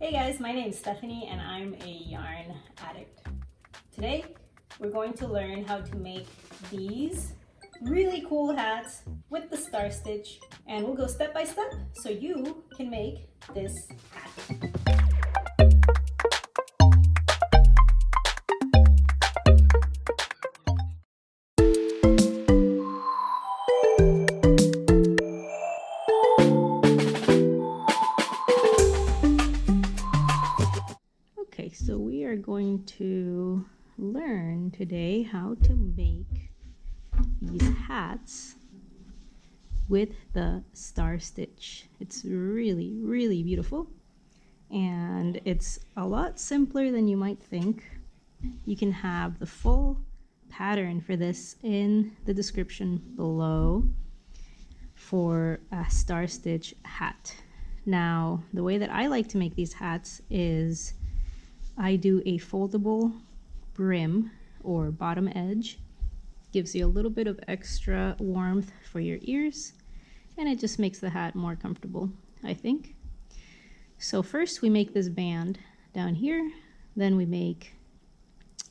Hey guys, my name is Stephanie and I'm a yarn addict. Today we're going to learn how to make these really cool hats with the star stitch, and we'll go step by step so you can make this hat. Okay, so we are going to learn today how to make these hats with the star stitch. It's really, really beautiful, and it's a lot simpler than you might think. You can have the full pattern for this in the description below for a star stitch hat. Now, the way that I like to make these hats is I do a foldable brim or bottom edge. Gives you a little bit of extra warmth for your ears, and it just makes the hat more comfortable, I think. So first we make this band down here, then we make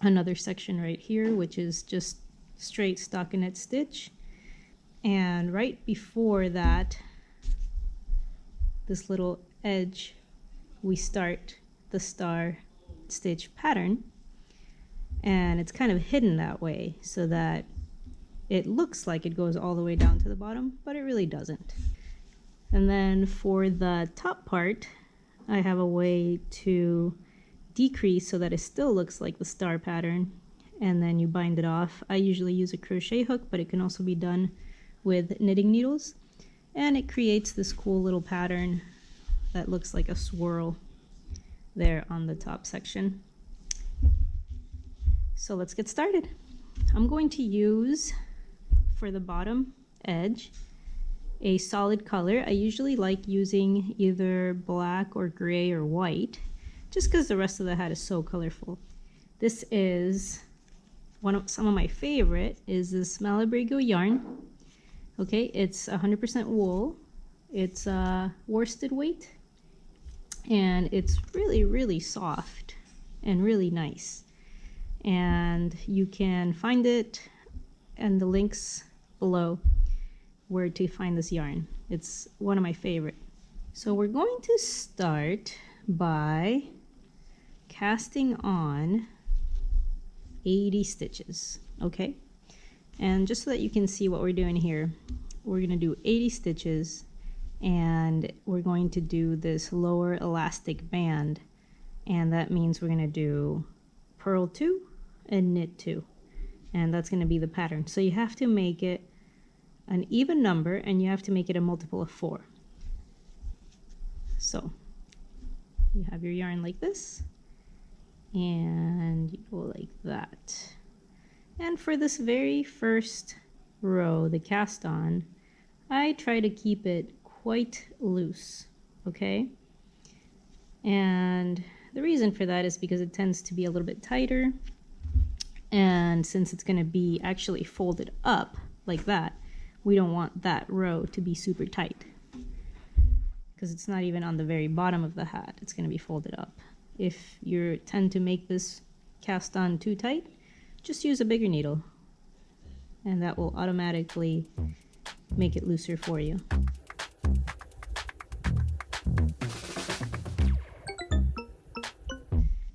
another section right here, which is just straight stockinette stitch. And right before that, this little edge, we start the star stitch pattern, and it's kind of hidden that way so that it looks like it goes all the way down to the bottom, but it really doesn't. And then for the top part, I have a way to decrease so that it still looks like the star pattern, and then you bind it off. I usually use a crochet hook, but it can also be done with knitting needles, and it creates this cool little pattern that looks like a swirl there on the top section. So let's get started. I'm going to use, for the bottom edge, a solid color. I usually like using either black or gray or white, just because the rest of the hat is so colorful. This is some of my favorite is this Malabrigo yarn. Okay, it's 100% wool. It's worsted weight, and it's really, really soft and really nice. And you can find it and the links below where to find this yarn. It's one of my favorite. So we're going to start by casting on 80 stitches, okay? And just so that you can see what we're doing here, we're going to do 80 stitches, and we're going to do this lower elastic band, and that means we're going to do purl 2 and knit 2, and that's going to be the pattern. So you have to make it an even number, and you have to make it a multiple of 4. So you have your yarn like this, and you go like that. And for this very first row, the cast on, I try to keep it quite loose, okay? And the reason for that is because it tends to be a little bit tighter, and since it's going to be actually folded up like that, we don't want that row to be super tight, because it's not even on the very bottom of the hat. It's going to be folded up. If you tend to make this cast on too tight, just use a bigger needle, and that will automatically make it looser for you.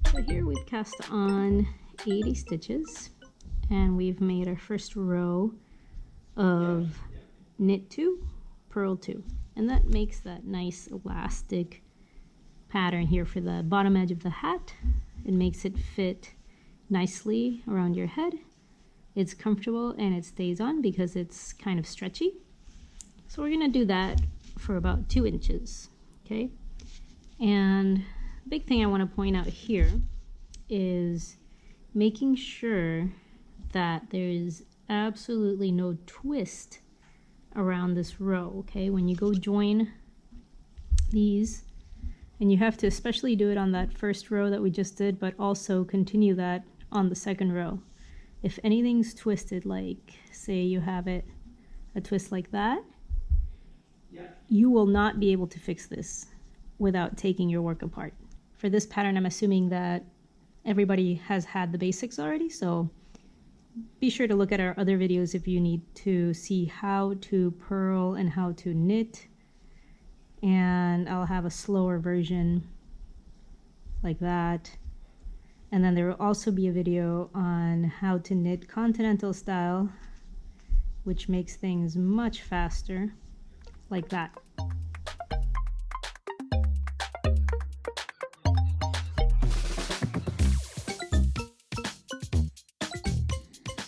So here we've cast on 80 stitches, and we've made our first row of knit 2, purl 2, and that makes that nice elastic pattern here for the bottom edge of the hat. It makes it fit nicely around your head. It's comfortable and it stays on because it's kind of stretchy. So we're going to do that for about 2 inches, okay? And the big thing I want to point out here is making sure that there is absolutely no twist around this row, okay? When you go join these, and you have to especially do it on that first row that we just did, but also continue that on the second row. If anything's twisted, like say you have it a twist like that, you will not be able to fix this without taking your work apart. For this pattern, I'm assuming that everybody has had the basics already, so be sure to look at our other videos if you need to see how to purl and how to knit. And I'll have a slower version like that. And then there will also be a video on how to knit continental style, which makes things much faster, like that.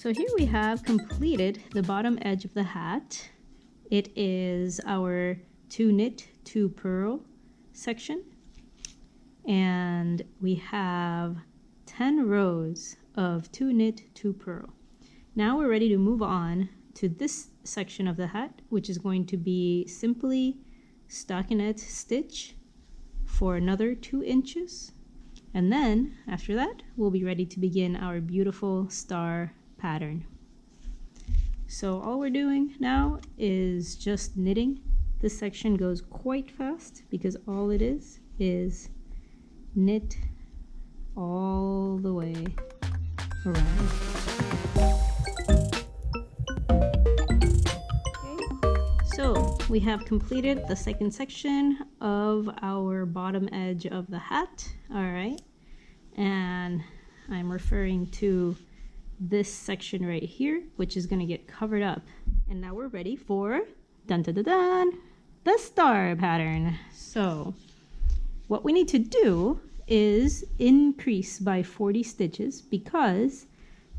So here we have completed the bottom edge of the hat. It is our 2 knit, 2 purl section. And we have 10 rows of 2 knit, 2 purl. Now we're ready to move on to this section of the hat, which is going to be simply stockinette stitch for another 2 inches. And then after that, we'll be ready to begin our beautiful star pattern. So all we're doing now is just knitting. This section goes quite fast because all it is knit all the way around. Okay, so we have completed the second section of our bottom edge of the hat. All right, and I'm referring to this section right here, which is going to get covered up. And now we're ready for dun dun dun dun, the star pattern. So what we need to do is increase by 40 stitches because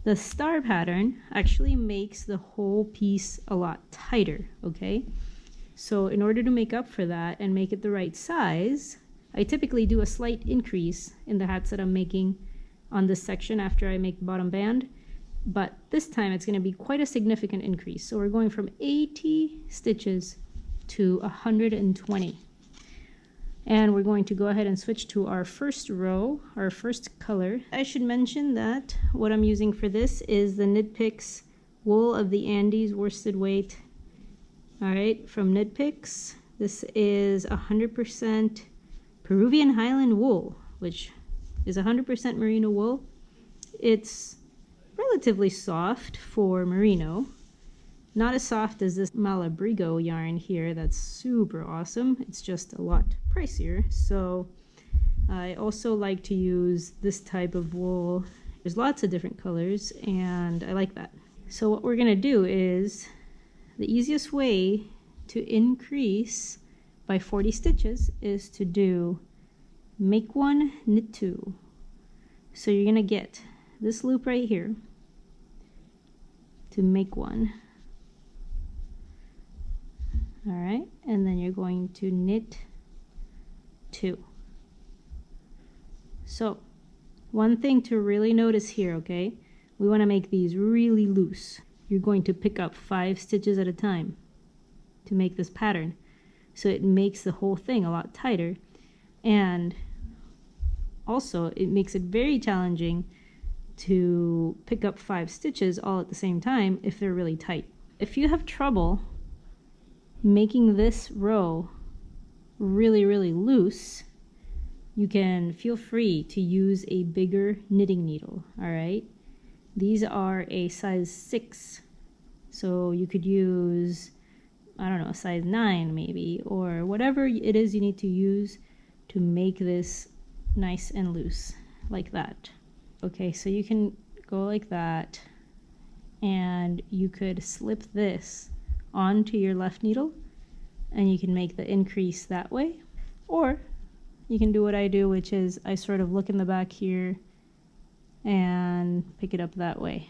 the star pattern actually makes the whole piece a lot tighter, okay? So in order to make up for that and make it the right size, I typically do a slight increase in the hats that I'm making on this section after I make the bottom band. But this time it's going to be quite a significant increase. So we're going from 80 stitches to 120. And we're going to go ahead and switch to our first row, our first color. I should mention that what I'm using for this is the Knit Picks Wool of the Andes worsted weight. All right, from Knit Picks. This is 100% Peruvian Highland wool, which is 100% merino wool. It's relatively soft for merino, not as soft as this Malabrigo yarn here that's super awesome. It's just a lot pricier. So I also like to use this type of wool. There's lots of different colors and I like that. So what we're gonna do is, the easiest way to increase by 40 stitches is to do make 1, knit 2. So you're gonna get this loop right here to make 1. All right, and then you're going to knit 2. So one thing to really notice here, okay, we want to make these really loose. You're going to pick up 5 stitches at a time to make this pattern, so it makes the whole thing a lot tighter. And also it makes it very challenging to pick up 5 stitches all at the same time if they're really tight. If you have trouble making this row really loose, you can feel free to use a bigger knitting needle. All right, these are a size 6, so you could use, I don't know, a size 9 maybe, or whatever it is you need to use to make this nice and loose like that. Okay, so you can go like that, and you could slip this onto your left needle and you can make the increase that way, or you can do what I do, which is I sort of look in the back here and pick it up that way.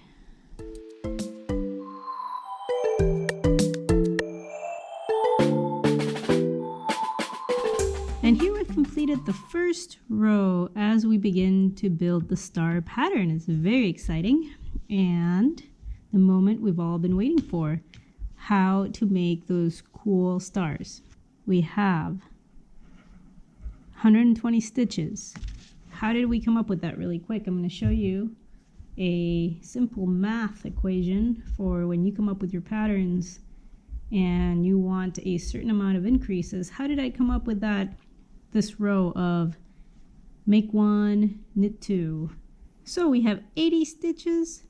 And here we've completed the first row as we begin to build the star pattern. It's very exciting and the moment we've all been waiting for, how to make those cool stars. We have 120 stitches. How did we come up with that really quick? I'm going to show you a simple math equation for when you come up with your patterns and you want a certain amount of increases. How did I come up with that? This row of make 1, knit 2. So we have 80 stitches,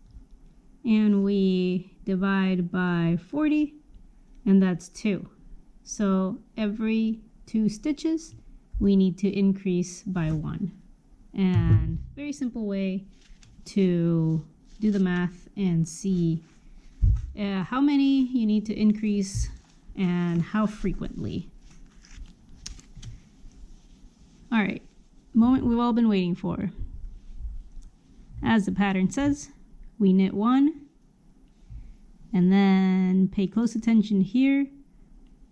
and we divide by 40, and that's 2. So every 2 stitches we need to increase by 1. And very simple way to do the math and see how many you need to increase and how frequently. All right, moment we've all been waiting for. As the pattern says, we knit 1, and then pay close attention here.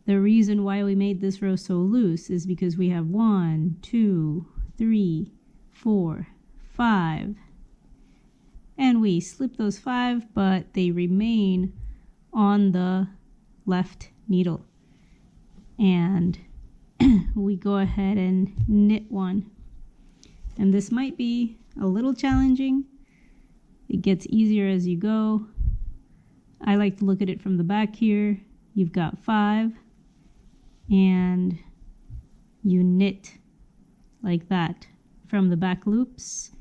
The reason why we made this row so loose is because we have 1, 2, 3, 4, 5, and we slip those 5, but they remain on the left needle, and we go ahead and knit 1. And this might be a little challenging. It gets easier as you go. I like to look at it from the back here. You've got 5, and you knit like that from the back loops.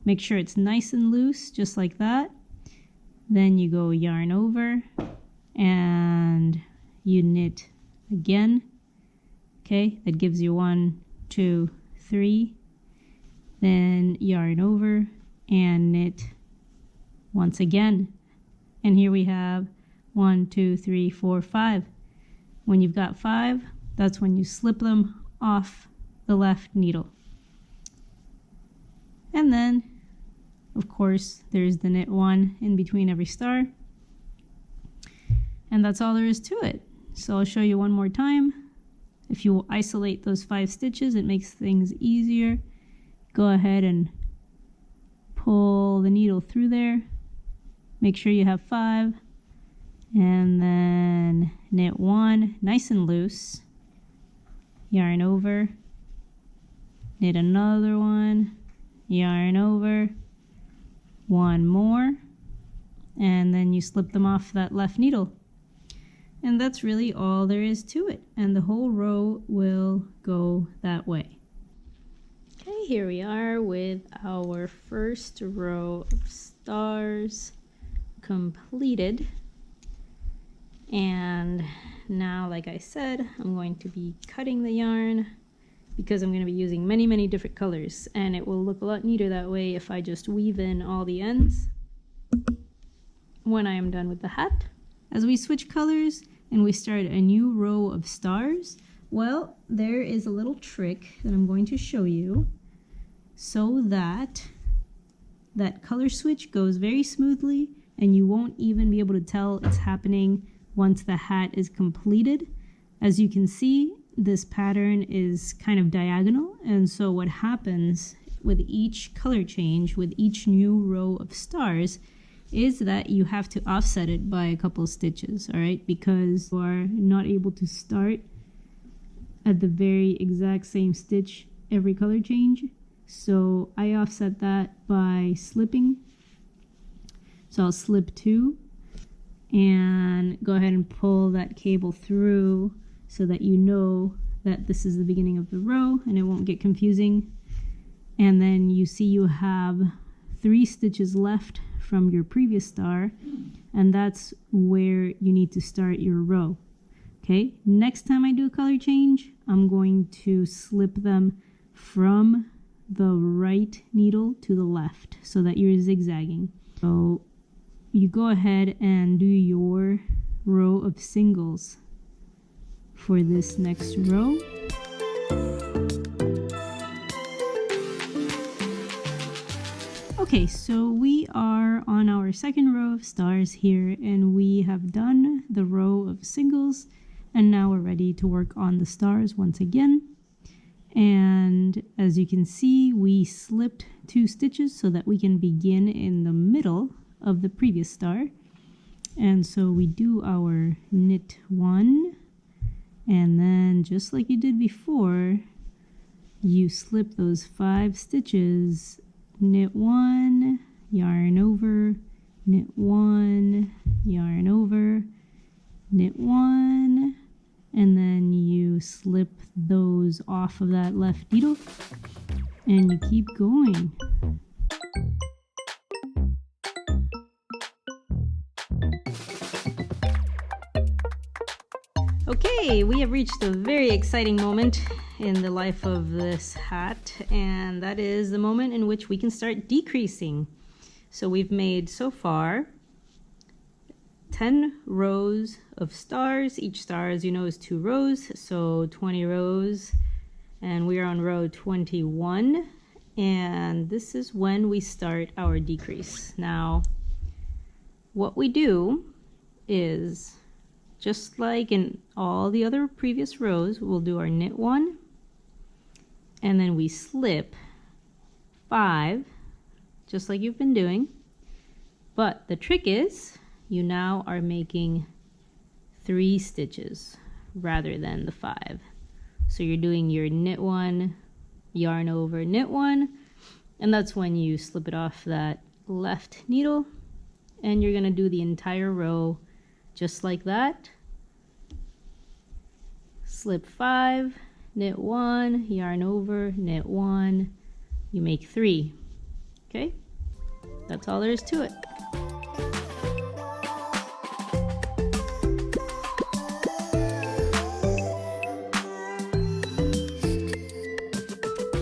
Make sure it's nice and loose, just like that. Then you go yarn over and you knit again. Okay, that gives you 1, 2, 3. Then yarn over and knit once again. And here we have 1, 2, 3, 4, 5. When you've got 5, that's when you slip them off the left needle. And then, of course, there's the knit 1 in between every star. And that's all there is to it. So I'll show you one more time. If you isolate those 5 stitches, it makes things easier. Go ahead and pull the needle through there. Make sure you have 5. And then knit 1 nice and loose. Yarn over. Knit another one. Yarn over. 1 more. And then you slip them off that left needle. And that's really all there is to it. And the whole row will go that way. Okay, here we are with our first row of stars completed. And now, like I said, I'm going to be cutting the yarn because I'm going to be using many different colors, and it will look a lot neater that way if I just weave in all the ends when I am done with the hat. As we switch colors and we start a new row of stars, well, there is a little trick that I'm going to show you so that that color switch goes very smoothly and you won't even be able to tell it's happening once the hat is completed. As you can see, this pattern is kind of diagonal, and so what happens with each color change, with each new row of stars, is that you have to offset it by a couple of stitches, all right? Because you are not able to start at the very exact same stitch every color change. So I offset that by slipping. So I'll slip 2 and go ahead and pull that cable through so that you know that this is the beginning of the row and it won't get confusing. And then you see you have 3 stitches left from your previous star, and that's where you need to start your row. Okay, next time I do a color change, I'm going to slip them from the right needle to the left so that you're zigzagging. So you go ahead and do your row of singles for this next row. Okay, so we are on our second row of stars here, and we have done the row of singles, and now we're ready to work on the stars once again. And as you can see, we slipped 2 stitches so that we can begin in the middle of the previous star. And so we do our knit 1, and then just like you did before, you slip those 5 stitches, knit 1, yarn over, knit 1, yarn over, knit 1, and then you slip those off of that left needle. And you keep going. Okay, we have reached a very exciting moment in the life of this hat, and that is the moment in which we can start decreasing. So we've made so far 10 rows of stars. Each star, as you know, is 2 rows, so 20 rows, and we are on row 21, and this is when we start our decrease. Now, what we do is, just like in all the other previous rows, we'll do our knit 1, and then we slip 5, just like you've been doing. But the trick is, you now are making 3 stitches rather than the 5. So you're doing your knit 1, yarn over, knit 1, and that's when you slip it off that left needle, and you're gonna do the entire row just like that. Slip 5, knit 1, yarn over, knit 1, you make 3. Okay, that's all there is to it.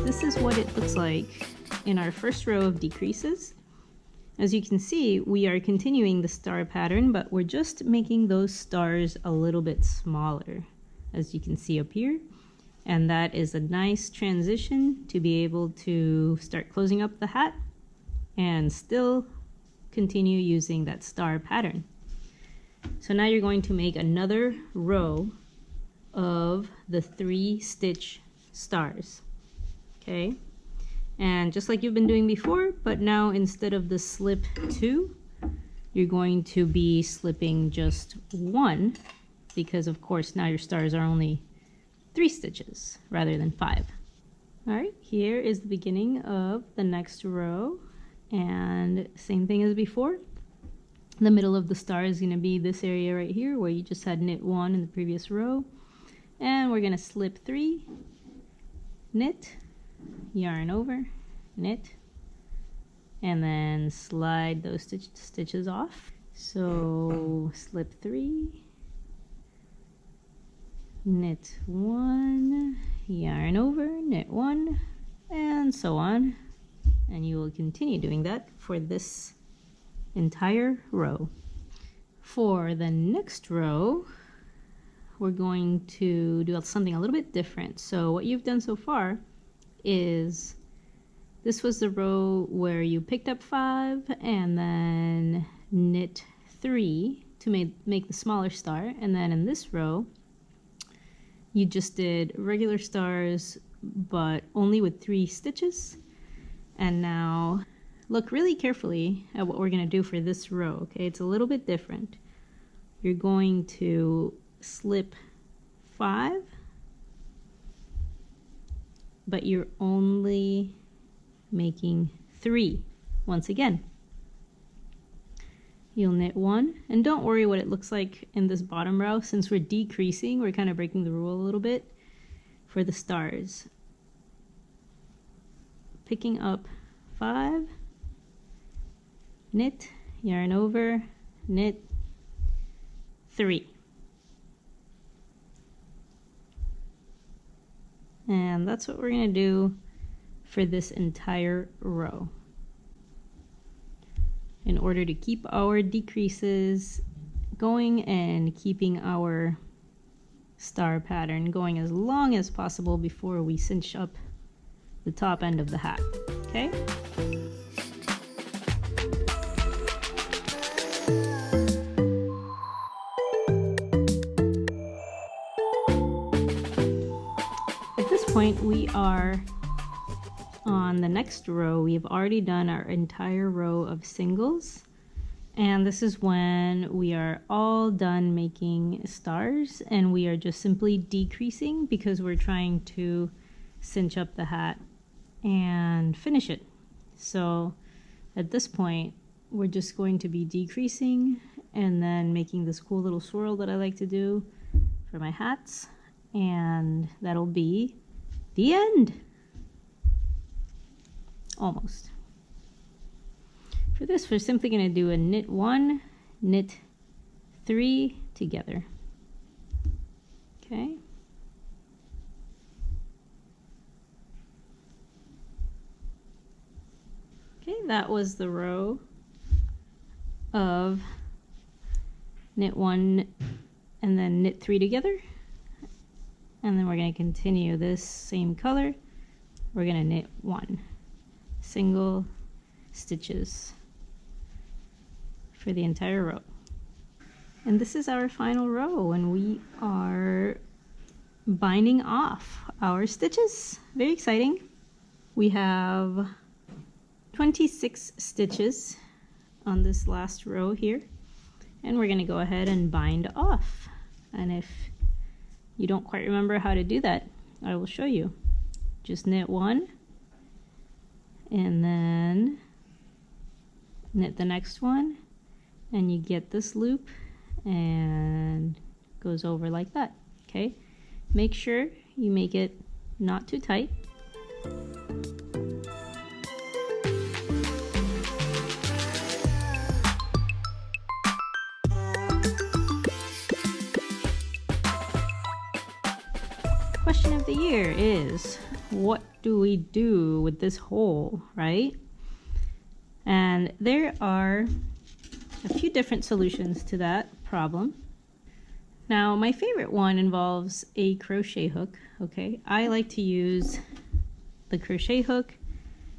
This is what it looks like in our first row of decreases. As you can see, we are continuing the star pattern, but we're just making those stars a little bit smaller, as you can see up here. And that is a nice transition to be able to start closing up the hat and still continue using that star pattern. So now you're going to make another row of the 3 stitch stars. Okay, and just like you've been doing before, but now instead of the slip 2, you're going to be slipping just 1, because of course now your stars are only 3 stitches rather than 5. All right, here is the beginning of the next row, and same thing as before. The middle of the star is going to be this area right here where you just had knit 1 in the previous row, and we're going to slip 3, knit, yarn over, knit, and then slide those stitches off. So slip 3, knit 1, yarn over, knit 1, and so on. And you will continue doing that for this entire row. For the next row, we're going to do something a little bit different. So what you've done so far is, this was the row where you picked up 5 and then knit 3 to make the smaller star, and then in this row you just did regular stars but only with 3 stitches. And now look really carefully at what we're going to do for this row. Okay, it's a little bit different. You're going to slip 5, but you're only making 3 once again. You'll knit 1, and don't worry what it looks like in this bottom row. Since we're decreasing, we're kind of breaking the rule a little bit for the stars. Picking up 5, knit, yarn over, knit, 3. And that's what we're going to do for this entire row. In order to keep our decreases going and keeping our star pattern going as long as possible before we cinch up the top end of the hat. Okay? At this point, we are on the next row. We've already done our entire row of singles, and this is when we are all done making stars, and we are just simply decreasing because we're trying to cinch up the hat and finish it. So at this point, we're just going to be decreasing and then making this cool little swirl that I like to do for my hats, and that'll be the end. almost. For this, we're simply going to do a knit 1, knit 3 together. Okay. Okay, that was the row of knit 1 and then knit 3 together. And then we're going to continue this same color. We're going to knit 1 single stitches for the entire row. And this is our final row, and we are binding off our stitches. Very exciting. We have 26 stitches on this last row here, and we're going to go ahead and bind off. And if you don't quite remember how to do that, I will show you. Just knit 1 and then knit the next one, and you get this loop and goes over like that. Okay, make sure you make it not too tight. Question of the year is, what do we do with this hole, right? And there are a few different solutions to that problem. Now, my favorite one involves a crochet hook. Okay, I like to use the crochet hook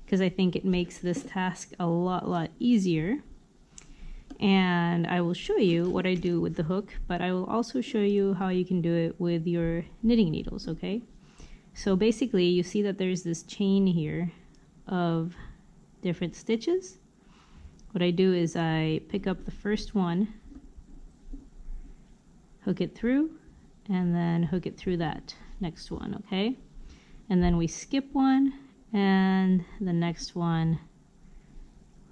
because I think it makes this task a lot easier. And I will show you what I do with the hook, but I will also show you how you can do it with your knitting needles. Okay, so basically you see that there's this chain here of different stitches. What I do is I pick up the first one, hook it through, and then hook it through that next one. Okay, and then we skip one, and the next one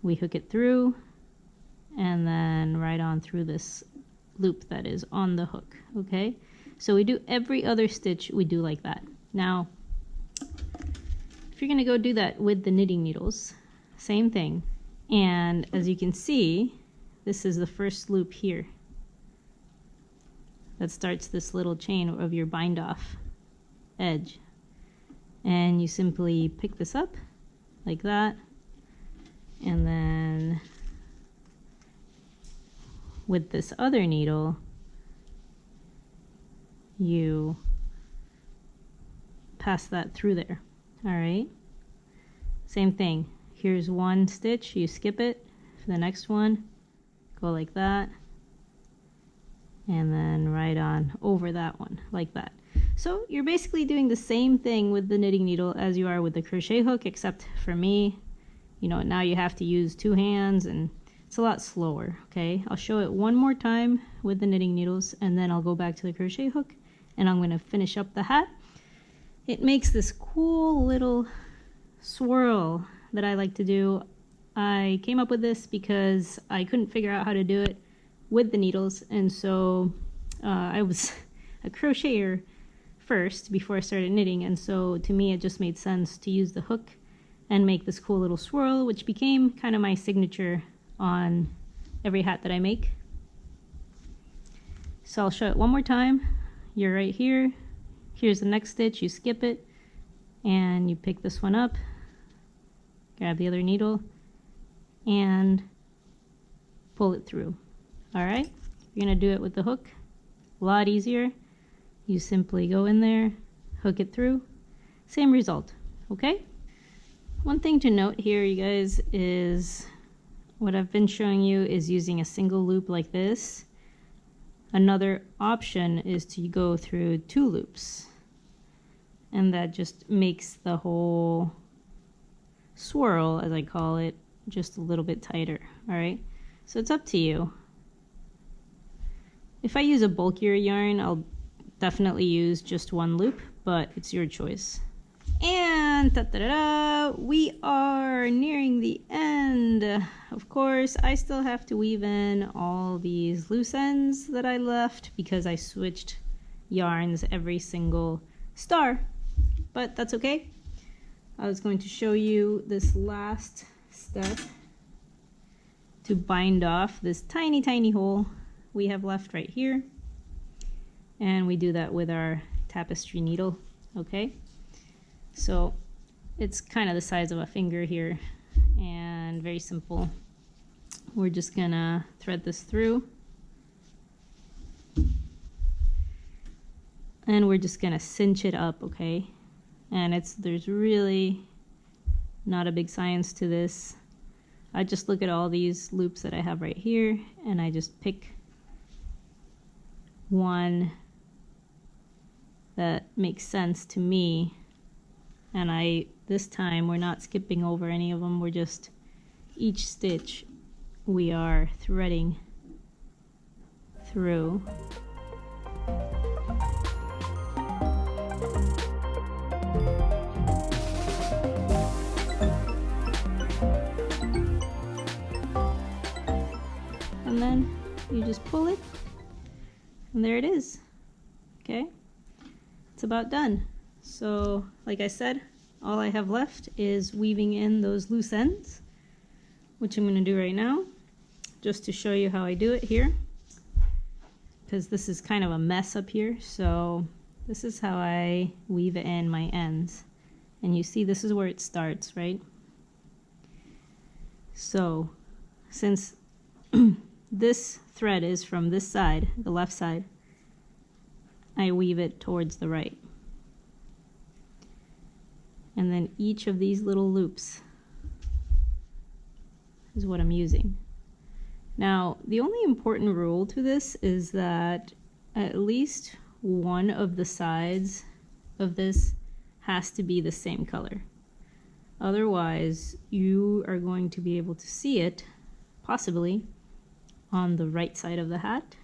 we hook it through, and then right on through this loop that is on the hook. Okay, so we do every other stitch, we do like that. Now, if you're going to go do that with the knitting needles, same thing. And as you can see, this is the first loop here that starts this little chain of your bind off edge. And you simply pick this up like that, and then with this other needle you pass that through there. All right, same thing. Here's one stitch, you skip it. For the next one, go like that, and then right on over that one like that. So you're basically doing the same thing with the knitting needle as you are with the crochet hook, except for me, you know, now you have to use 2 hands and it's a lot slower. Okay, I'll show it one more time with the knitting needles, and then I'll go back to the crochet hook and I'm going to finish up the hat. It makes this cool little swirl that I like to do. I came up with this because I couldn't figure out how to do it with the needles, and so I was a crocheter first before I started knitting, and so to me it just made sense to use the hook and make this cool little swirl, which became kind of my signature on every hat that I make. So I'll show it one more time. You're right here. Here's the next stitch, you skip it and you pick this one up, grab the other needle and pull it through. All right, you're gonna do it with the hook, a lot easier. You simply go in there, hook it through, same result. Okay, one thing to note here, you guys, is what I've been showing you is using a single loop like this. Another option is to go through 2 loops, and that just makes the whole swirl, as I call it, just a little bit tighter. All right, so it's up to you. If I use a bulkier yarn, I'll definitely use just 1 loop, but it's your choice. And ta-da-da-da, we are nearing the end. Of course, I still have to weave in all these loose ends that I left because I switched yarns every single star, but that's okay. I was going to show you this last step to bind off this tiny, tiny hole we have left right here. And we do that with our tapestry needle, okay? So it's kind of the size of a finger here and very simple. We're just gonna thread this through. And we're just gonna cinch it up, okay? And there's really not a big science to this. I just look at all these loops that I have right here and I just pick one that makes sense to me. And this time we're not skipping over any of them. We're just, each stitch we are threading through. And then you just pull it, and there it is. Okay, it's about done. So like I said, all I have left is weaving in those loose ends, which I'm going to do right now, just to show you how I do it here, because this is kind of a mess up here. So this is how I weave in my ends, and you see this is where it starts, right? So since this thread is from this side, the left side, I weave it towards the right. And then each of these little loops is what I'm using. Now, the only important rule to this is that at least one of the sides of this has to be the same color. Otherwise, you are going to be able to see it, possibly, on the right side of the hat.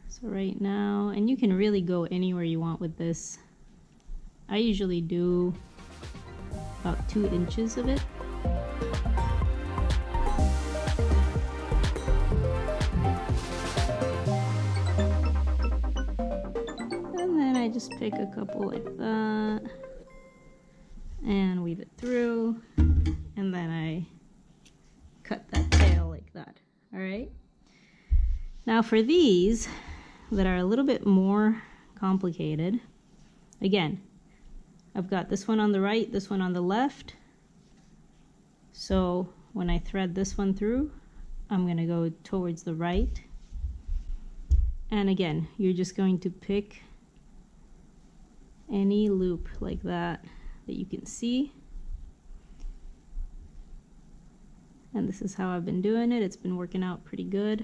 So right now, and you can really go anywhere you want with this. I usually do about 2 inches of it. And then I just pick a couple like that and weave it through, and then I cut that tail like that. All right. Now for these that are a little bit more complicated, again, I've got this one on the right, this one on the left. So when I thread this one through, I'm going to go towards the right. And again, you're just going to pick any loop like that you can see. And this is how I've been doing it. It's been working out pretty good.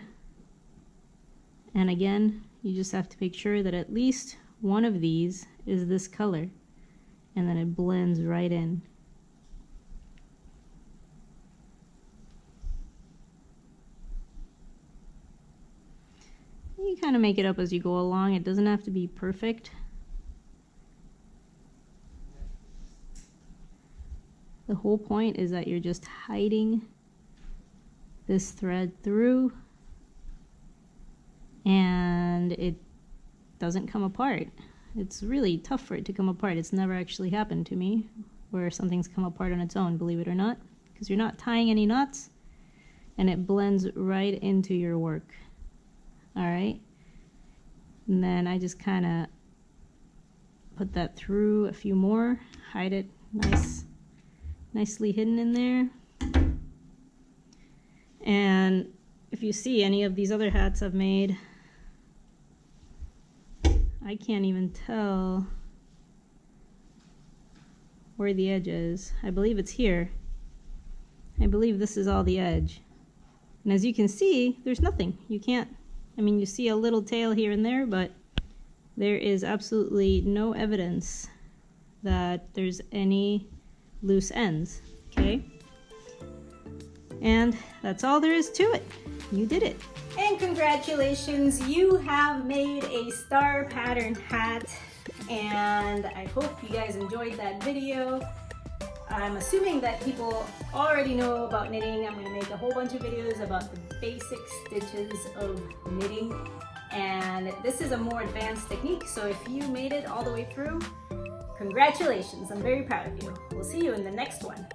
And again, you just have to make sure that at least one of these is this color, and then it blends right in. You kind of make it up as you go along. It doesn't have to be perfect. The whole point is that you're just hiding this thread through and it doesn't come apart. It's really tough for it to come apart. It's never actually happened to me where something's come apart on its own, believe it or not, because you're not tying any knots and it blends right into your work. All right, and then I just kind of put that through a few more, hide it nicely hidden in there. And if you see any of these other hats I've made, I can't even tell where the edge is. I believe it's here. I believe this is all the edge. And as you can see, there's nothing. You can't, I mean, you see a little tail here and there, but there is absolutely no evidence that there's any loose ends, okay? And that's all there is to it. You did it. And congratulations, you have made a star pattern hat, and I hope you guys enjoyed that video. I'm assuming that people already know about knitting. I'm going to make a whole bunch of videos about the basic stitches of knitting, and this is a more advanced technique, so if you made it all the way through, Congratulations, I'm very proud of you. We'll see you in the next one.